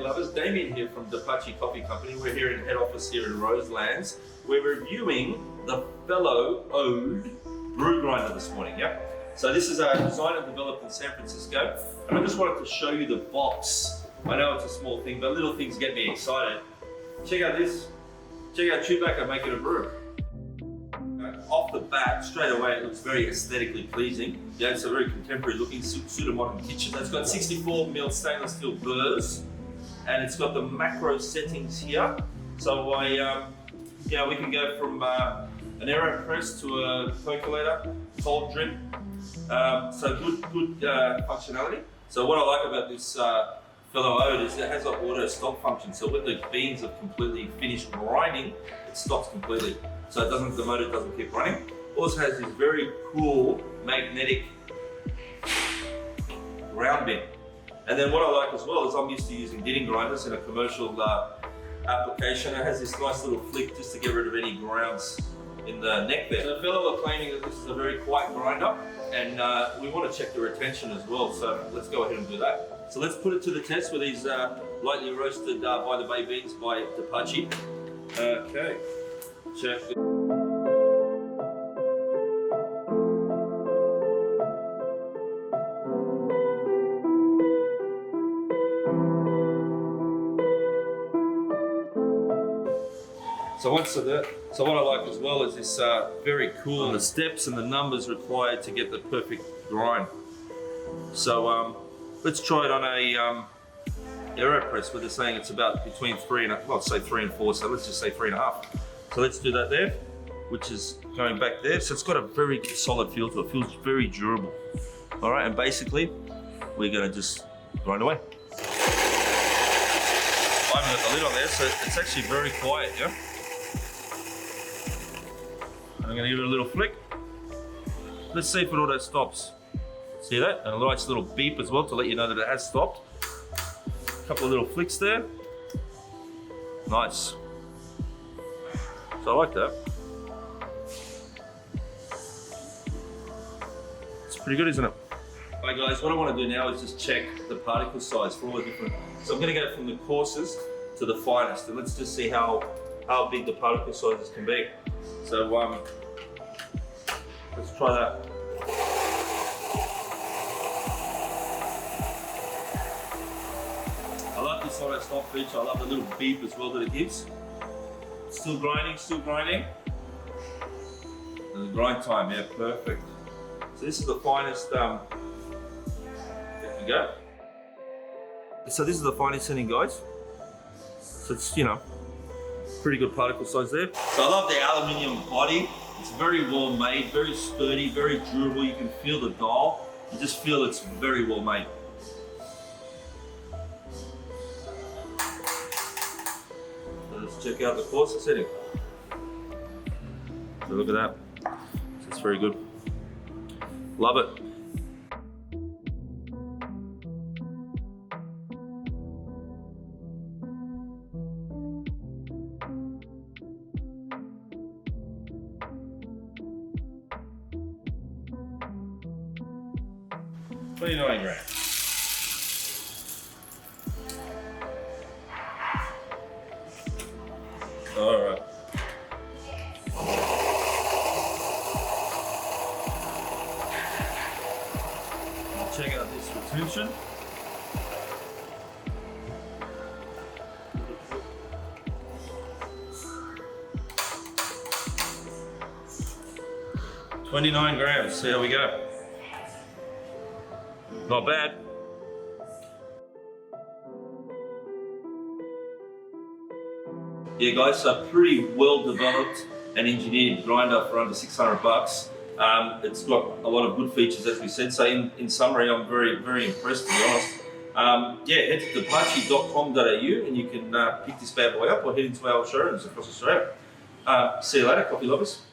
lovers. Damien here from Dipacci Coffee Company. We're here in head office here in Roselands. We're reviewing the fellow Ode brew grinder this morning, yeah? So this is designed and developed in San Francisco. And I just wanted to show you the box. I know it's a small thing, but little things get me excited. Check out this. Check out Chewbacca making a brew. Off the bat, straight away, it looks very aesthetically pleasing. Yeah, it's a very contemporary looking pseudo-modern kitchen. It's got 64mm stainless steel burrs, and it's got the macro settings here. So we can go from an AeroPress to a percolator, cold drip. So good functionality. So what I like about this fellow Ode is it has an auto stop function. So when the beans are completely finished grinding, it stops completely. So the motor doesn't keep running. Also has this very cool magnetic ground bin. And then what I like as well is I'm used to using knitting grinders in a commercial application. It has this nice little flick just to get rid of any grounds in the neck there. So the fellow are claiming that this is a very quiet grinder, and we want to check the retention as well. So let's go ahead and do that. So let's put it to the test with these lightly roasted by the bay beans by Dipacci. Okay. Check. So what I like as well is this very cool the steps and the numbers required to get the perfect grind. So let's try it on a AeroPress where they're saying it's about between 3 and 4. So let's just say 3.5. So let's do that there, which is going back there. So it's got a very solid feel to it. It feels very durable. All right, and basically, we're gonna just grind away. I haven't got the lid on there, so it's actually very quiet, yeah? I'm gonna give it a little flick. Let's see if it auto stops. See that? And a nice little beep as well to let you know that it has stopped. A couple of little flicks there. Nice. So I like that. It's pretty good, isn't it? Alright guys, what I want to do now is just check the particle size for all the different. So I'm going to go from the coarsest to the finest, and let's just see how big the particle sizes can be. So let's try that. I love this auto stop feature. I love the little beep as well that it gives. Still grinding. And the grind time, yeah, perfect. So this is the finest, there you go. So this is the finest setting, guys. So it's, pretty good particle size there. So I love the aluminium body. It's very well made, very sturdy, very durable. You can feel the dial. You just feel it's very well made. Let's check out the coarser setting. So look at that. It's very good. Love it. $29 grand. All right. Check out this retention. $29 grams. See how we go. Not bad. Yeah guys, so pretty well developed and engineered grinder for under 600 bucks. It's got a lot of good features, as we said. So in summary, I'm very, very impressed, to be honest. Head to dipacci.com.au and you can pick this bad boy up or head into our showrooms across Australia. See you later, coffee lovers.